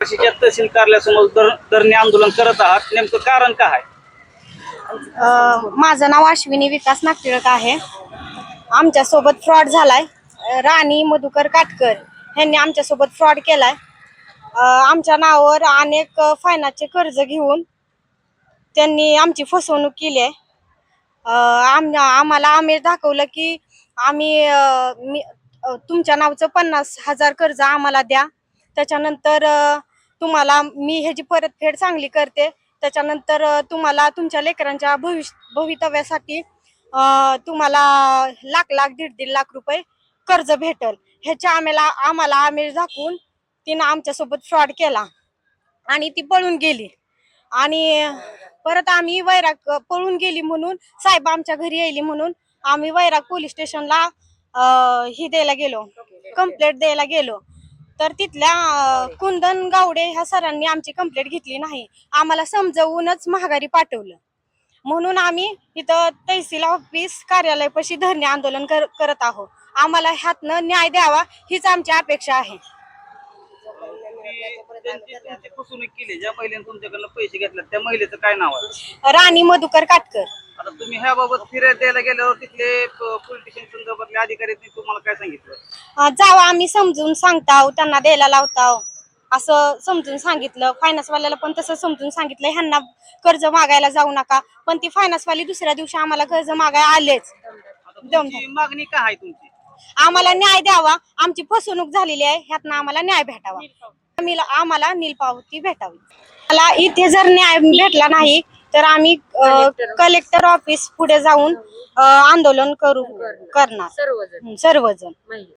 तहसील कार्यालयासमोर धरणे आंदोलन करत आहात, नेमकं कारण काय आहे? माझं नाव अश्विनी विकास नागटिळक आहे. आमच्या सोबत फ्रॉड झालाय. राणी मधुकर काटकर यांनी आमच्या सोबत फ्रॉड केलाय. आमच्या नावावर अनेक फायनाचे कर्ज घेऊन त्यांनी आमची फसवणूक केली आहे. आम्हाला आमिष दाखवलं की तुमच्या नावचं 50,000 कर्ज आम्हाला द्या, त्याच्यानंतर तुम्हाला मी ह्याची परतफेड चांगली करते, त्याच्यानंतर तुम्हाला तुमच्या लेकरांच्या भवितव्यासाठी तुम्हाला लाख 1.5 लाख रुपये कर्ज भेटल. ह्याच्या आम्हाला आमिष दाखवून तिनं आमच्यासोबत फ्रॉड केला आणि ती पळून गेली. आणि परत आम्ही वैराग पळून गेली म्हणून साहेब आमच्या घरी यायली म्हणून आम्ही वैराग पोलीस स्टेशनला कंप्लेंट द्यायला गेलो. तर तिथल्या कुंदन गावडे ह्या सरांनी आमची कंप्लेंट घेतली नाही. आम्हाला समजवूनच माघारी पाठवलं. म्हणून आम्ही इथं तहसील ऑफिस कार्यालयापाशी धरणे आंदोलन करत आहोत. आम्हाला ह्यातनं न्याय द्यावा हीच आमची अपेक्षा आहे. फसवणूक केली, ज्या महिलेने तुमच्याकडनं पैसे घेतले त्या महिलेचं काय नाव आहे? राणी मधुकर काटकर. आता तुम्ही ह्याबाबत फिर्याद द्यायला गेल्यावर तिथले पोलिटिशियन संदर्भातले अधिकाऱ्यांनी तुम्हाला काय सांगितलं? जावा आम्ही समजून सांगताव, त्यांना द्यायला लावताव असं समजून सांगितलं. फायनान्सवाल्याला पण तसं समजून सांगितलं, ह्यांना कर्ज मागायला जाऊ नका. पण ती फायनान्सवाली दुसऱ्या दिवशी आम्हाला कर्ज मागायला आलेच. मागणी काय आहे तुमची? आम्हाला न्याय द्यावा. आमची फसवणूक झालेली आहे, ह्यातनं आम्हाला न्याय भेटावा. आम्हाला नीलपावती भेटावी. मला इथे जर न्याय भेटला नाही तर आम्ही कलेक्टर ऑफिस पुढे जाऊन आंदोलन करणार सर्वजण.